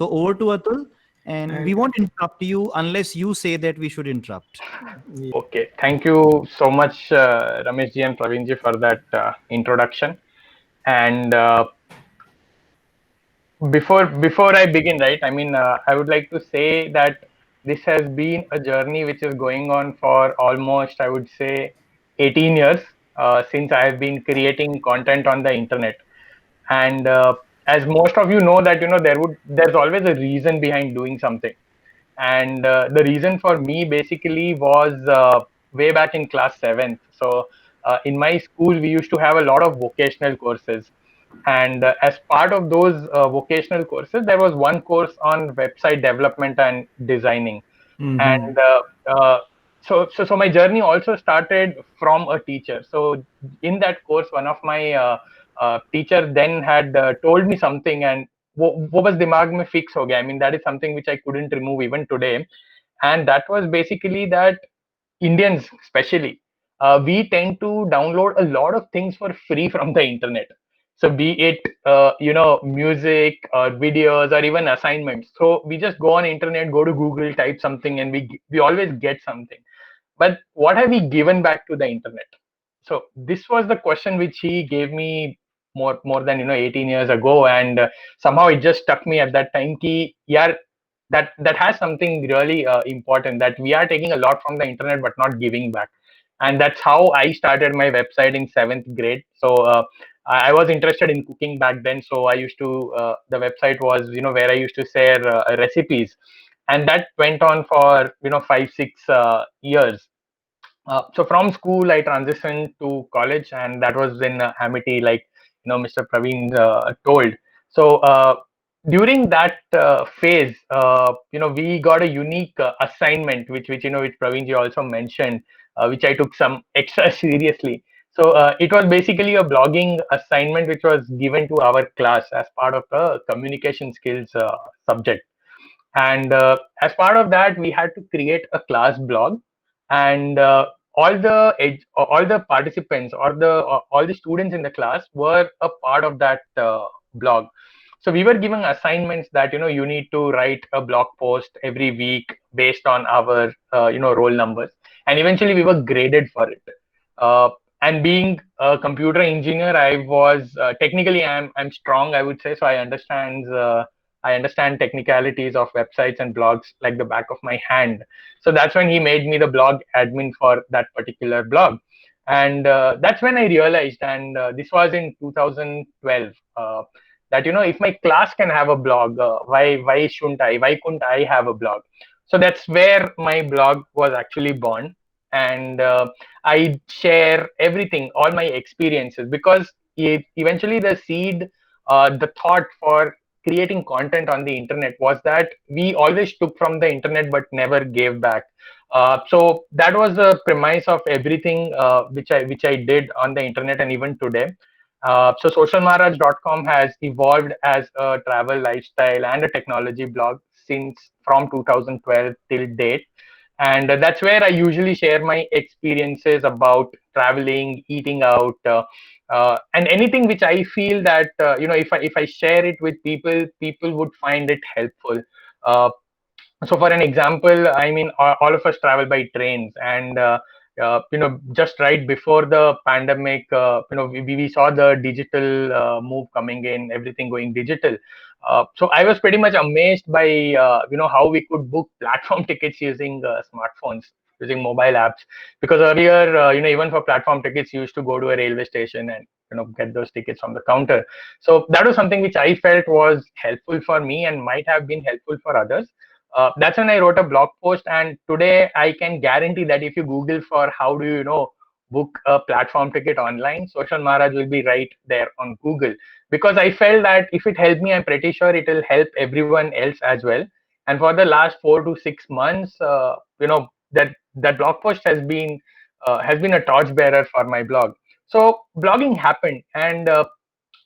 So over to Atul, and we won't interrupt you unless you say that we should interrupt. Okay, thank you so much, Ramesh ji and Praveen ji, for that introduction. And before I begin, right? I mean, I would like to say that this has been a journey which is going on for almost, I would say, 18 years since I have been creating content on the internet. And as most of you know that there's always a reason behind doing something. And the reason for me basically was way back in class 7th. So in my school we used to have a lot of vocational courses, and as part of those vocational courses there was one course on website development and designing. Mm-hmm. And so my journey also started from a teacher. So in that course one of my teacher then had told me something, and वो बस दिमाग में fix हो गया. I mean, that is something which I couldn't remove even today. And that was basically that Indians especially, we tend to download a lot of things for free from the internet. So be it music or videos or even assignments. So we just go on internet, go to Google, type something, and we always get something. But what have we given back to the internet? So this was the question which he gave me more than 18 years ago, and somehow it just stuck me at that time. Ki, yaar, that has something really important, that we are taking a lot from the internet but not giving back. And that's how I started my website in 7th grade. So I was interested in cooking back then, so I used to the website was where I used to share recipes, and that went on for 5 6 years. So from school, I transitioned to college, and that was in Amity, like Mr. Praveen told. So during that phase, we got a unique assignment, which Praveen ji also mentioned, which I took some extra seriously. So it was basically a blogging assignment which was given to our class as part of the communication skills subject. And as part of that we had to create a class blog. And all the participants, or all the students in the class were a part of that blog. So we were given assignments that you need to write a blog post every week based on our roll numbers, and eventually we were graded for it. uh, and being a computer engineer, I was technically I'm strong, I would say. So I understand technicalities of websites and blogs like the back of my hand. So that's when he made me the blog admin for that particular blog. And that's when I realized, and this was in 2012, that if my class can have a blog, why shouldn't I? Why couldn't I have a blog? So that's where my blog was actually born. And I share everything, all my experiences, because eventually the seed, the thought for creating content on the internet was that we always took from the internet but never gave back. So that was the premise of everything which I did on the internet, and even today. So socialmaharaj.com has evolved as a travel, lifestyle, and a technology blog since from 2012 till date. And that's where I usually share my experiences about traveling, eating out, and anything which I feel that if I share it with people, people would find it helpful. Uh, so for an example, I mean, all of us travel by trains, and just right before the pandemic, we saw the digital move coming in, everything going digital. So I was pretty much amazed by how we could book platform tickets using smartphones, using mobile apps. Because earlier, even for platform tickets, you used to go to a railway station and get those tickets from the counter. So that was something which I felt was helpful for me and might have been helpful for others. That's when I wrote a blog post, and today I can guarantee that if you Google for how do book a platform ticket online, Social Maharaj will be right there on Google. Because I felt that if it helped me, I'm pretty sure it will help everyone else as well. And for the last 4 to 6 months, that blog post has been a torchbearer for my blog. So blogging happened, and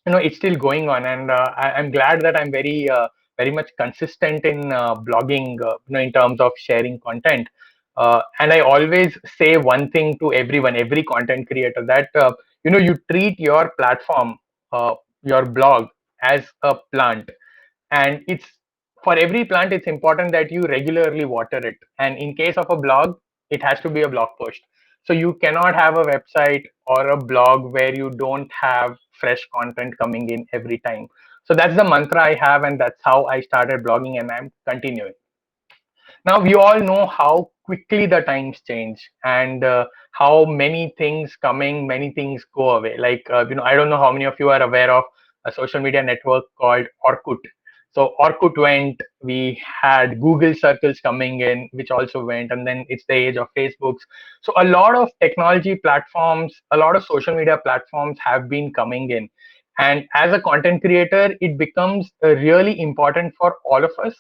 it's still going on. And I'm glad that I'm very much consistent in blogging, in terms of sharing content. And I always say one thing to everyone, every content creator, that you treat your platform, your blog, as a plant. And it's for every plant, it's important that you regularly water it. And in case of a blog, it has to be a blog post. So you cannot have a website or a blog where you don't have fresh content coming in every time. So that's the mantra I have, and that's how I started blogging, and I'm continuing. Now we all know how quickly the times change, and how many things coming, many things go away. Like I don't know how many of you are aware of a social media network called Orkut. So Orkut went, we had Google circles coming in, which also went, and then it's the age of Facebooks. So a lot of technology platforms, a lot of social media platforms have been coming in. And as a content creator, it becomes really important for all of us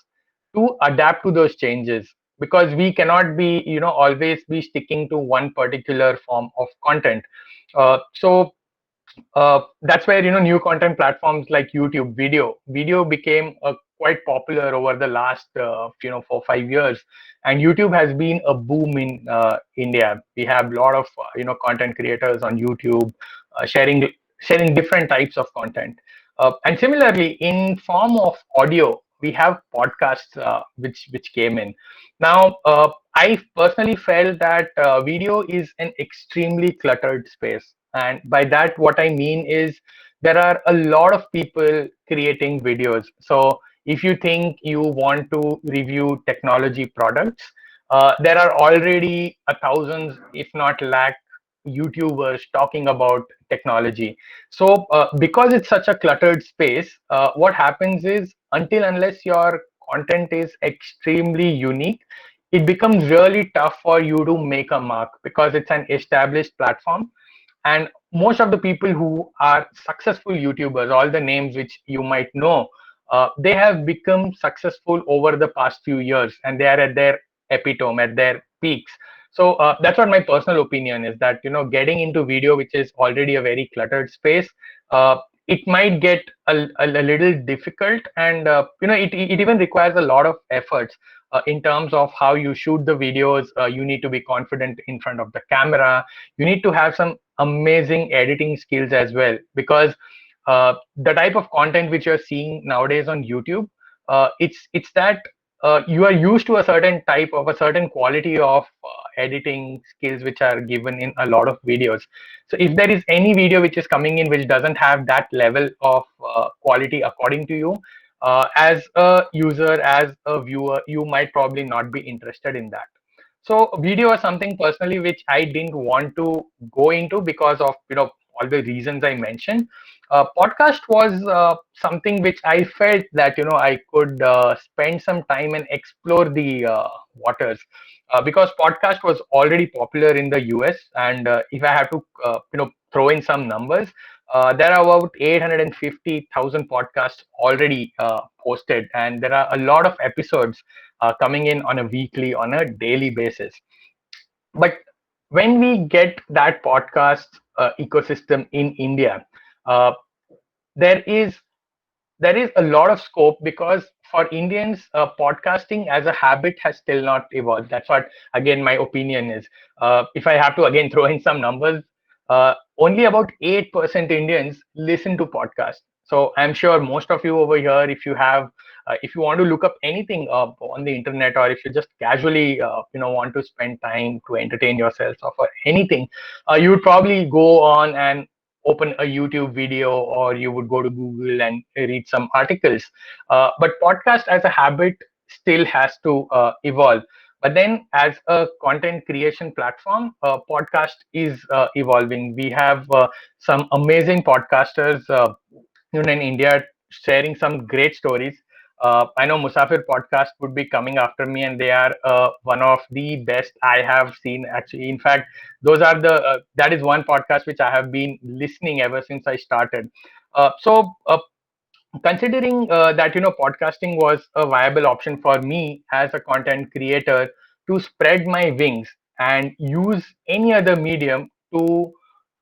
to adapt to those changes, because we cannot be always be sticking to one particular form of content. That's where new content platforms like YouTube video became quite popular over the last 4 5 years. And YouTube has been a boom in India. We have a lot of content creators on YouTube, sharing different types of content. And similarly, in form of audio, we have podcasts, which came in. Now, I personally felt that video is an extremely cluttered space, and by that, what I mean is there are a lot of people creating videos. So if you think you want to review technology products, there are already a thousands, if not lakh, YouTubers talking about technology. So because it's such a cluttered space, what happens is, until unless your content is extremely unique, it becomes really tough for you to make a mark, because it's an established platform. And most of the people who are successful YouTubers, all the names which you might know, they have become successful over the past few years, and they are at their epitome, at their peaks. So that's what my personal opinion is, that getting into video, which is already a very cluttered space, it might get a little difficult. And it even requires a lot of efforts in terms of how you shoot the videos. You need to be confident in front of the camera. You need to have some amazing editing skills as well, because the type of content which you're seeing nowadays on YouTube, it's that you are used to a certain type of a certain quality of editing skills which are given in a lot of videos. So if there is any video which is coming in which doesn't have that level of quality according to you, as a user, as a viewer, you might probably not be interested in that. So video is something personally which I didn't want to go into, because of all the reasons I mentioned. Podcast was something which I felt that I could spend some time and explore the waters, because podcast was already popular in the US. And if I have to throw in some numbers, there are about 850,000 podcasts already posted, and there are a lot of episodes coming in on a weekly, on a daily basis. But when we get that podcast ecosystem in India, uh, there is there is a lot of scope, because for Indians, podcasting as a habit has still not evolved. That's what, again, my opinion is. If I have to again throw in some numbers, only about 8% Indians listen to podcasts. So I'm sure most of you over here, if you want to look up anything on the internet, or if you just casually want to spend time to entertain yourself or for anything, you would probably go on and open a YouTube video, or you would go to Google and read some articles. But podcast as a habit still has to evolve. But then, as a content creation platform, podcast is evolving. We have some amazing podcasters in India sharing some great stories. I know Musafir podcast would be coming after me, and they are one of the best I have seen. Actually, in fact, those are that is one podcast which I have been listening ever since I started. So, considering that podcasting was a viable option for me as a content creator to spread my wings and use any other medium to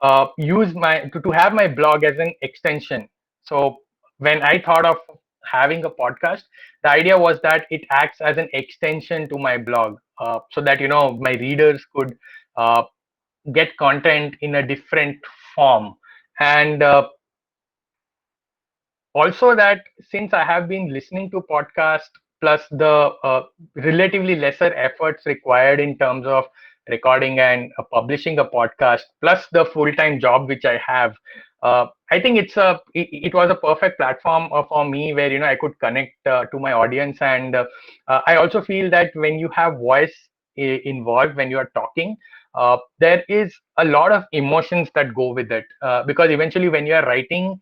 to have my blog as an extension. So when I thought of having a podcast, the idea was that it acts as an extension to my blog, so that my readers could uh, get content in a different form. And also, that since I have been listening to podcast plus the relatively lesser efforts required in terms of recording and publishing a podcast, plus the full-time job which I have, I think it was a perfect platform for me where I could connect to my audience. And I also feel that when you have voice involved when you are talking, there is a lot of emotions that go with it, because eventually when you are writing,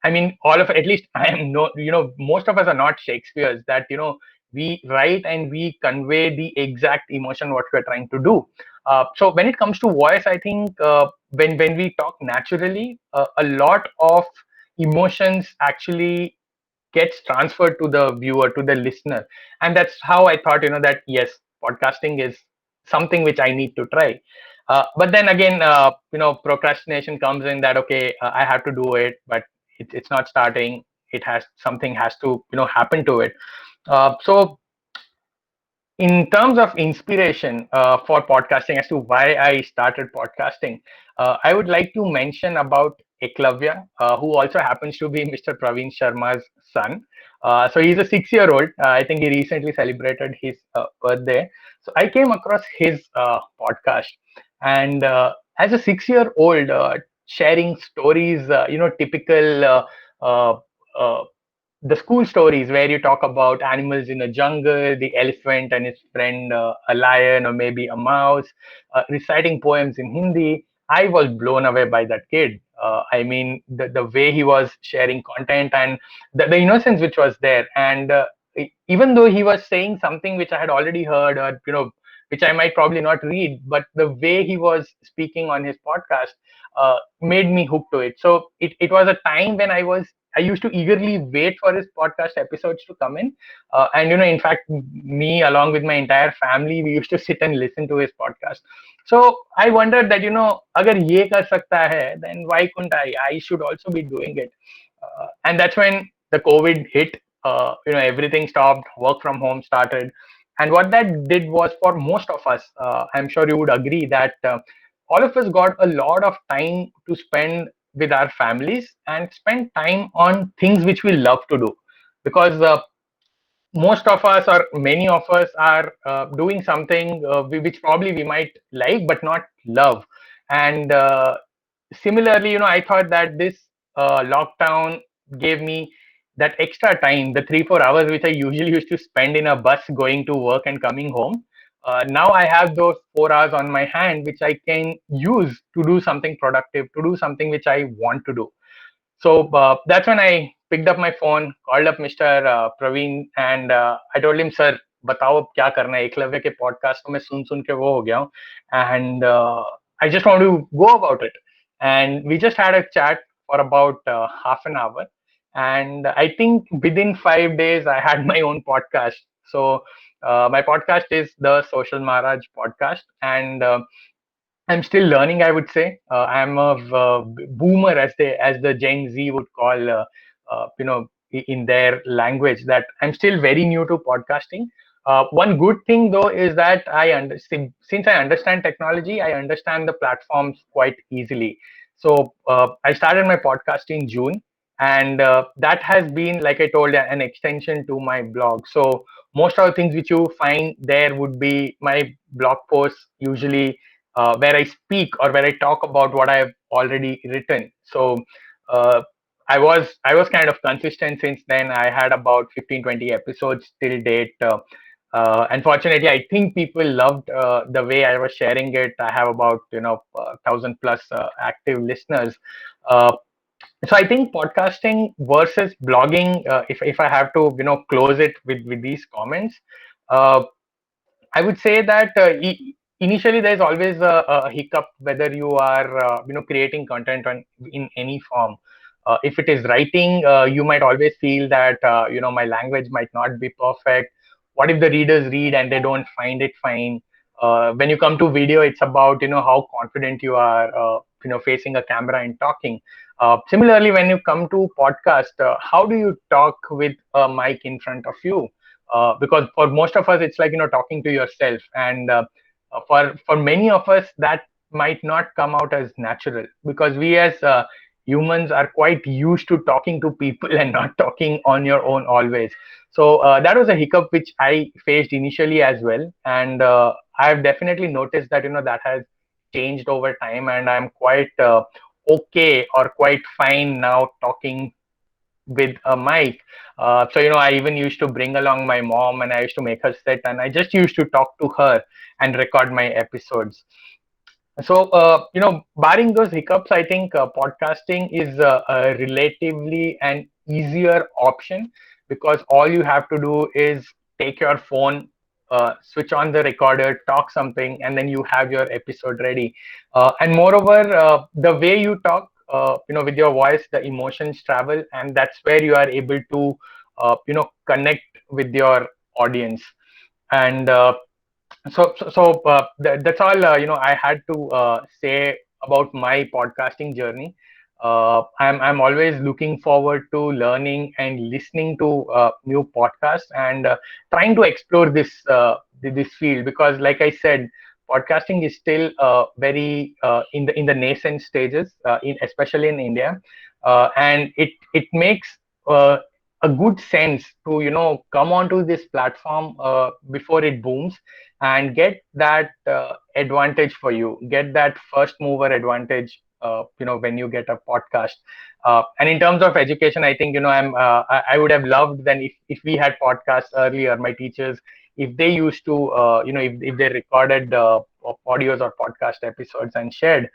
I mean, all of, at least I am no, most of us are not Shakespeare's, that we write and we convey the exact emotion what we're trying to do. So when it comes to voice, I think when we talk naturally, a lot of emotions actually gets transferred to the viewer, to the listener. And that's how I thought, that yes, podcasting is something which I need to try. But then again, procrastination comes in, that okay, I have to do it, but it's not starting. Something has to happen to it. So in terms of inspiration for podcasting, as to why I started podcasting, I would like to mention about Eklavya, who also happens to be Mr. Praveen Sharma's son. So he's a 6-year-old. I think he recently celebrated his birthday. So I came across his podcast, and as a 6-year-old, sharing stories, typical. Uh, uh, the school stories where you talk about animals in a jungle, the elephant and his friend, a lion or maybe a mouse, reciting poems in Hindi. I was blown away by that kid. I mean, the way he was sharing content, and the innocence which was there. And even though he was saying something which I had already heard, or, which I might probably not read, but the way he was speaking on his podcast made me hooked to it. So it was a time when I used to eagerly wait for his podcast episodes to come in. And, in fact, me along with my entire family, we used to sit and listen to his podcast. So I wondered that, agar ye kar sakta hai, then why couldn't I? I should also be doing it. And that's when the COVID hit. Everything stopped, work from home started. And what that did was, for most of us, I'm sure you would agree that all of us got a lot of time to spend with our families and spend time on things which we love to do, because most of us, or many of us, are doing something which probably we might like but not love. And similarly, I thought that this lockdown gave me that extra time, the 3-4 hours which I usually used to spend in a bus going to work and coming home. Now I have those 4 hours on my hand which I can use to do something productive, to do something which I want to do. So that's when I picked up my phone, called up Mr. Praveen, and I told him, sir, बताओ अब क्या करना है, एकलव्य के podcast को मैं सुन के वो हो गया हूँ, and I just want to go about it. And we just had a chat for about half an hour, and I think within 5 days I had my own podcast. So my podcast is the Social Maharaj podcast, and I'm still learning, I would say. I'm a boomer, as the Gen Z would call, in their language. That I'm still very new to podcasting. One good thing though is that since I understand technology, I understand the platforms quite easily. So I started my podcast in June, and that has been, like I told, an extension to my blog. So most of the things which you find there would be my blog posts, usually where I speak or where I talk about what I've already written. So uh, I was kind of consistent since then. I had about 15-20 episodes till date. Unfortunately, I think people loved the way I was sharing it. I have about 1,000+ active listeners. Uh, so I think podcasting versus blogging, if I have to close it with these comments, uh, I would say that initially there's always a hiccup whether you are creating content in any form. If it is writing, you might always feel that my language might not be perfect. What if the readers read and they don't find it fine? When you come to video, it's about how confident you are facing a camera and talking. Similarly, when you come to podcast, how do you talk with a mic in front of you? Because for most of us it's like talking to yourself, and for many of us that might not come out as natural, because we as humans are quite used to talking to people and not talking on your own always. So that was a hiccup which I faced initially as well, and I've definitely noticed that that has changed over time, and I'm quite okay or quite fine now talking with a mic. So I even used to bring along my mom, and I used to make her sit, and I just used to talk to her and record my episodes. So, barring those hiccups, I think podcasting is a relatively an easier option, because all you have to do is take your phone, switch on the recorder, talk something, and then you have your episode ready. And moreover, the way you talk, with your voice, the emotions travel, and that's where you are able to, connect with your audience. And that's all I had to say about my podcasting journey. I'm always looking forward to learning and listening to new podcasts, and trying to explore this field, because like I said, podcasting is still very in the nascent stages, especially in India, and it makes a good sense to come onto this platform before it booms, and get that advantage for you, get that first mover advantage, when you get a podcast. And in terms of education, I think I would have loved then if we had podcasts earlier. My teachers, if they used to if they recorded audios or podcast episodes and shared,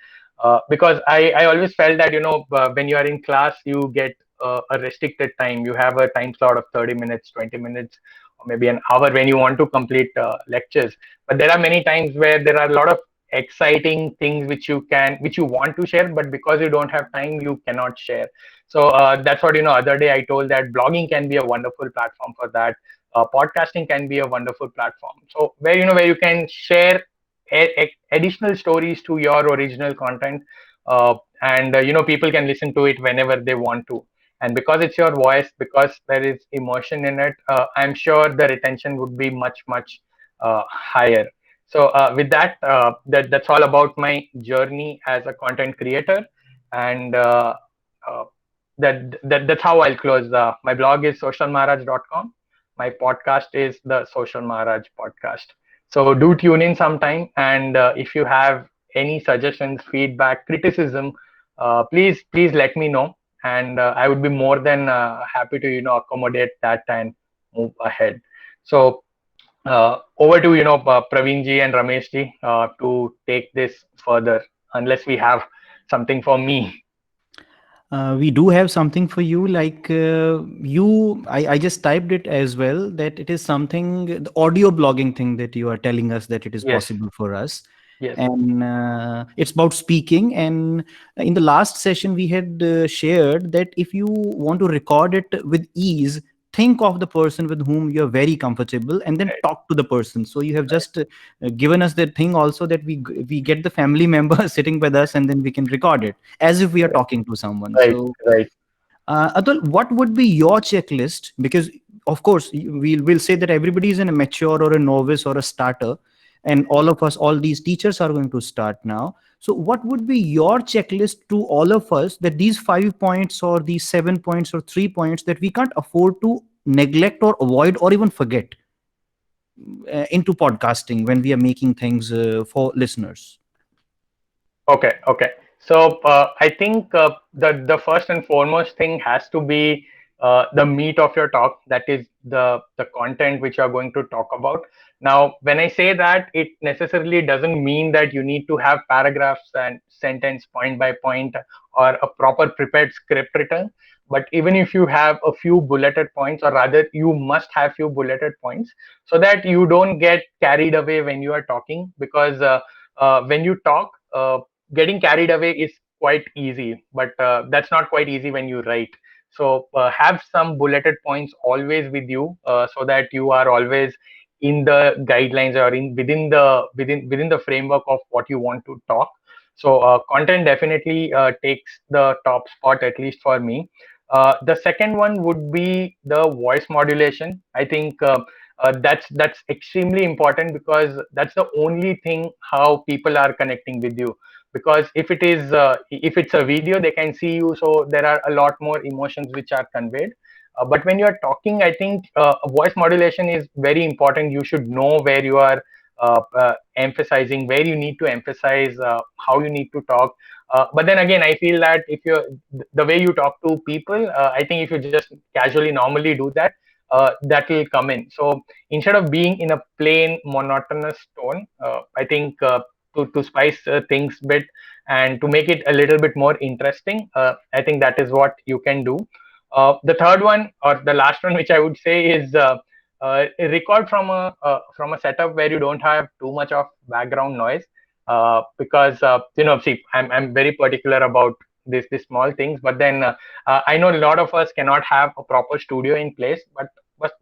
because I always felt that when you are in class, you get a restricted time. You have a time slot of 30 minutes, 20 minutes, or maybe an hour when you want to complete lectures. But there are many times where there are a lot of exciting things which you want to share, but because you don't have time, you cannot share. So that's what other day I told that blogging can be a wonderful platform for that. Podcasting can be a wonderful platform, so where you can share additional stories to your original content, and people can listen to it whenever they want to. And because it's your voice, because there is emotion in it, I'm sure the retention would be much higher. So with that's all about my journey as a content creator. And uh, that's how I'll close. My blog is socialmaharaj.com. My podcast is the Social Maharaj podcast. So do tune in sometime, and if you have any suggestions, feedback, criticism, please let me know, and I would be more than happy to accommodate that and move ahead. So over to Praveen ji and Ramesh ji to take this further, unless we have something for me. We do have something for you. Like I just typed it as well, that it is something, the audio blogging thing that you are telling us that it is Yes, possible for us. yes, And it's about speaking. And in the last session, we had shared that if you want to record it with ease, think of the person with whom you're very comfortable and then right, talk to the person. So you have right, just given us that thing also, that we get the family member sitting with us and then we can record it as if we are talking to someone. right, So right. Atul, what would be your checklist? Because of course we'll say that everybody is in a mature or a novice or a starter, and all of us, all these teachers are going to start now. So what would be your checklist to all of us, that these 5 points or these 7 points or 3 points that we can't afford to neglect or avoid or even forget into podcasting when we are making things for listeners? Okay, okay. So I think the first and foremost thing has to be the meat of your talk. That is the content which you are going to talk about. Now, when I say that, it necessarily doesn't mean that you need to have paragraphs and sentence point by point, or a proper prepared script written. But even if you have a few bulleted points, or rather, you must have few bulleted points, so that you don't get carried away when you are talking. Because when you talk, getting carried away is quite easy, but that's not quite easy when you write. So have some bulleted points always with you, so that you are always in the guidelines, or in within the framework of what you want to talk. So content definitely takes the top spot, at least for me. The second one would be the voice modulation. I think that's extremely important, because that's the only thing how people are connecting with you. because if it's a video, they can see you, so there are a lot more emotions which are conveyed. But when you are talking, I think voice modulation is very important. You should know where you are emphasizing, where you need to emphasize, how you need to talk. But then again, I feel that if you're the way you talk to people, I think if you just casually normally do that, that will come in. So instead of being in a plain monotonous tone, I think to spice things bit and to make it a little bit more interesting, I think that is what you can do. The third one, or the last one, which I would say is record from a setup where you don't have too much of background noise, because see, I'm very particular about these small things. But then I know a lot of us cannot have a proper studio in place, but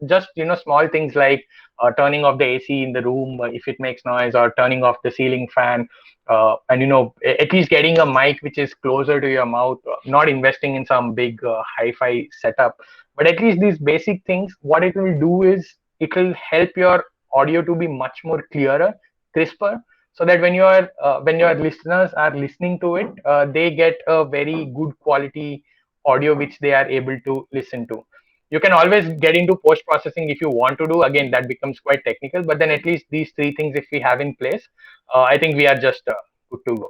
just small things like turning off the AC in the room if it makes noise, or turning off the ceiling fan, and at least getting a mic which is closer to your mouth, not investing in some big hi-fi setup, but at least these basic things, what it will do is it will help your audio to be much more clearer, crisper, so that when your listeners are listening to it, they get a very good quality audio which they are able to listen to. You can always get into post processing if you want to do, again that becomes quite technical, but then at least these three things if we have in place, I think we are just good to go.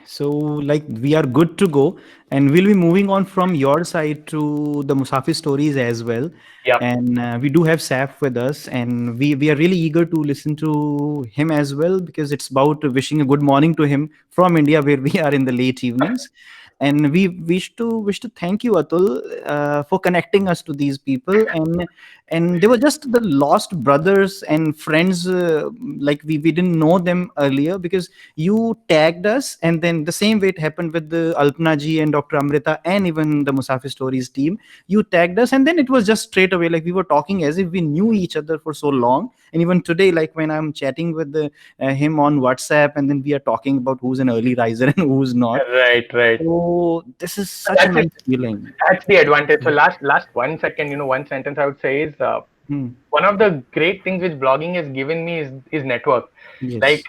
So, like, we are good to go, and we'll be moving on from your side to the Musafi stories as well. Yeah. And we do have Saf with us, and we are really eager to listen to him as well, because it's about wishing a good morning to him from India, where we are in the late evenings. And we wish to thank you, Atul, for connecting us to these people, and they were just the lost brothers and friends. Like, we didn't know them earlier, because you tagged us, and then the same way it happened with the Alpna ji and Dr. Amrita and even the Musafi Stories team. You tagged us, and then it was just straight away, like, we were talking as if we knew each other for so long. And even today, like, when I'm chatting with him on WhatsApp, and then we are talking about who's an early riser and who's not. Right, right. So this is such a That's it. nice feeling. That's the advantage. So last 1 second, one sentence I would say is, Hmm. one of the great things which blogging has given me is network. Like, Yes.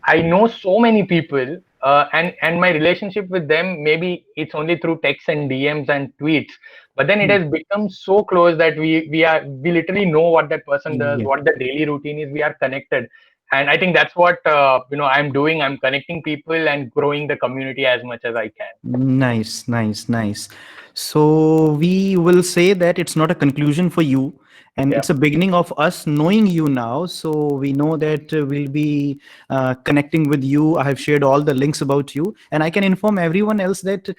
I know so many people, and my relationship with them, maybe it's only through texts and DMs and tweets, but then it Hmm. has become so close that we literally know what that person does, Yeah. what the daily routine is. We are connected, and I think that's what I'm doing. I'm connecting people and growing the community as much as I can. Nice, nice, nice. So we will say that it's not a conclusion for you, and Yeah. it's a beginning of us knowing you now. So we know that we'll be connecting with you. I have shared all the links about you, and I can inform everyone else that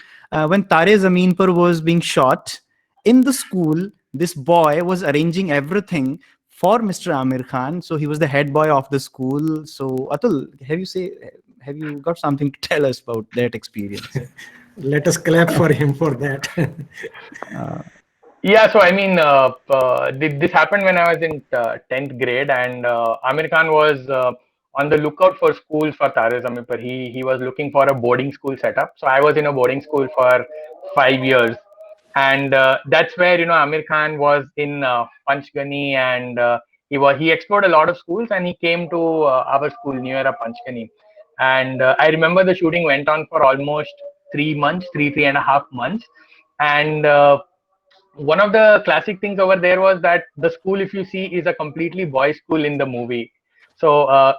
when Tare Zameen Par was being shot in the school, this boy was arranging everything for Mr. Amir Khan. So he was the head boy of the school. So Atul, have you got something to tell us about that experience? Let us clap for him for that. Uh, Yeah, so I mean, this happened when I was in 10th grade, and Amir Khan was on the lookout for schools for Tare Zameen Par. He was looking for a boarding school setup. So I was in a boarding school for 5 years, and that's where Amir Khan was in Panchgani, and he explored a lot of schools, and he came to our school near Panchgani, and I remember the shooting went on for almost 3 months, three and a half months, and one of the classic things over there was that the school, if you see, is a completely boys' school in the movie. So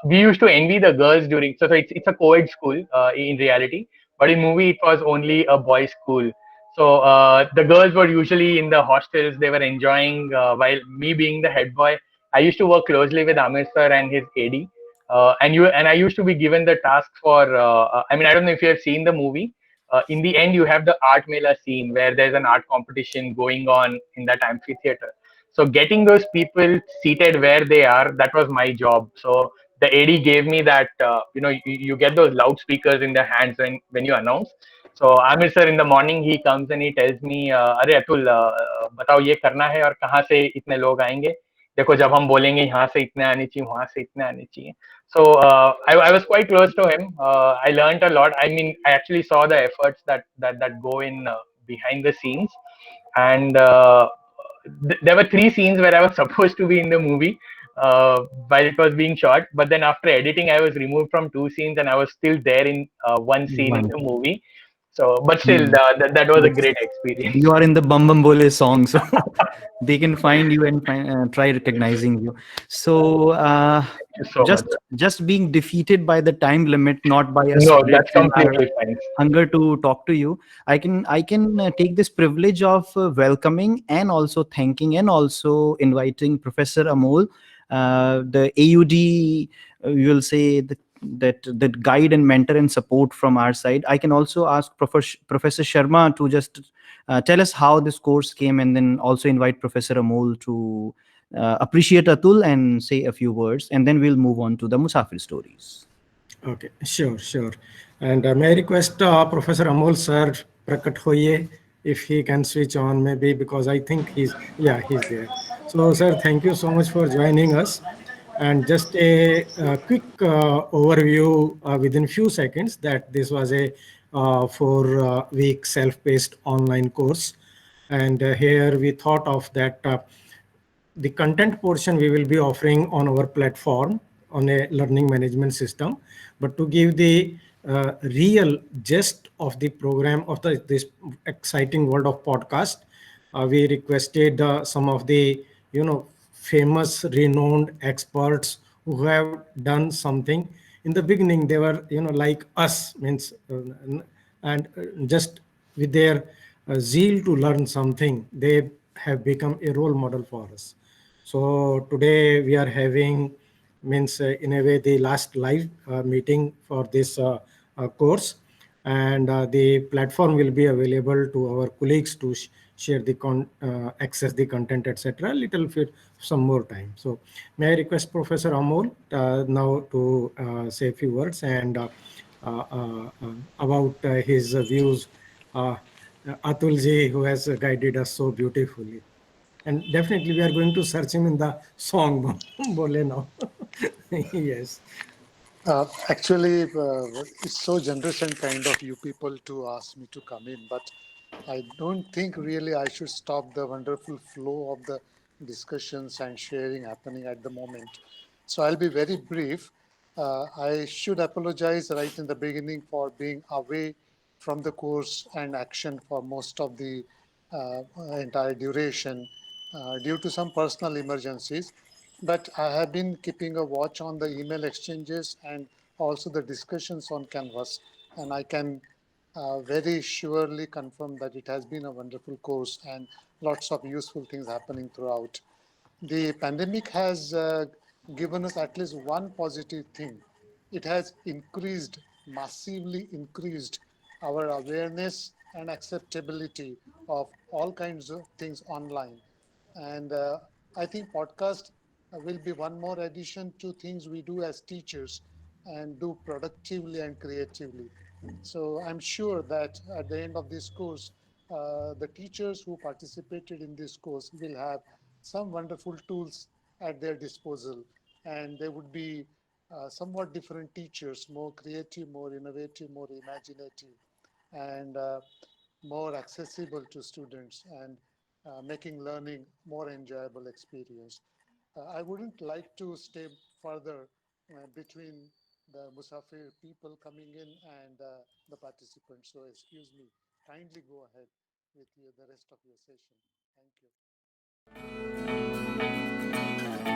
we used to envy the girls during. So it's a co-ed school in reality, but in movie it was only a boys' school. So the girls were usually in the hostels. They were enjoying, while me being the head boy, I used to work closely with Amir sir and his AD. And I used to be given the task for. I mean, I don't know if you have seen the movie. In the end, you have the art mela scene where there's an art competition going on in that amphitheater. So getting those people seated where they are, that was my job. So the AD gave me that, you get those loudspeakers in their hands when you announce. So Amir sir in the morning, he comes and he tells me, अरे अतुल, बताओ ये करना है और कहाँ से इतने लोग आएंगे. देखो जब हम बोलेंगे यहाँ से इतने आने चाहिए, वहां से इतने आने चाहिए. So I was quite close to him. I learned a lot. I mean, I actually saw the efforts that go in behind the scenes, and there were three scenes where I was supposed to be in the movie. while it was being shot. But then after editing, I was removed from two scenes, and I was still there in one scene in One. the movie. So, but still, Hmm. that was a That's, great experience. you are in the Bum Bum Bole song, so they can find you and try recognizing you. So Thank you so much. just being defeated by the time limit, not by our No, spirits that's and our completely fine. hunger to talk to you. I can take this privilege of welcoming and also thanking and also inviting Professor Amol, the AUD. You will say that guide and mentor and support from our side. I can also ask Professor Sharma to just tell us how this course came, and then also invite Professor Amol to appreciate Atul and say a few words, and then we'll move on to the Musafir stories. Okay, sure, sure. And may I request Professor Amol sir Prakat Hoye if he can switch on maybe because I think yeah, he's there. So sir, thank you so much for joining us. And just a quick overview within few seconds that this was a 4 week self-paced online course. And here we thought of that the content portion we will be offering on our platform on a learning management system, but to give the real gist of the program of this exciting world of podcast, we requested some of the famous renowned experts who have done something in the beginning. They were like us, means and just with their zeal to learn something, they have become a role model for us. So today we are having, means in a way, the last live meeting for this course, and the platform will be available to our colleagues to share the access the content, etc. Little bit some more time. So may I request Professor Amol now to say a few words and about his views. Uh, Atulji, who has guided us so beautifully. And definitely we are going to search him in the song Bole now. Yes. Actually, it's so generous and kind of you people to ask me to come in, but I don't think really I should stop the wonderful flow of the discussions and sharing happening at the moment. So I'll be very brief. I should apologize right in the beginning for being away from the course and action for most of the uh, entire duration due to some personal emergencies. But I have been keeping a watch on the email exchanges and also the discussions on Canvas, and I can very surely confirm that it has been a wonderful course and lots of useful things happening throughout. The pandemic has given us at least one positive thing. It has increased, massively increased our awareness and acceptability of all kinds of things online. And I think podcast will be one more addition to things we do as teachers and do productively and creatively. So I'm sure that at the end of this course, the teachers who participated in this course will have some wonderful tools at their disposal, and they would be somewhat different teachers, more creative, more innovative, more imaginative, and more accessible to students, and making learning more enjoyable experience. I wouldn't like to stay further between the Musafir people coming in and the participants. So excuse me. Kindly go ahead with the rest of your session. Thank you.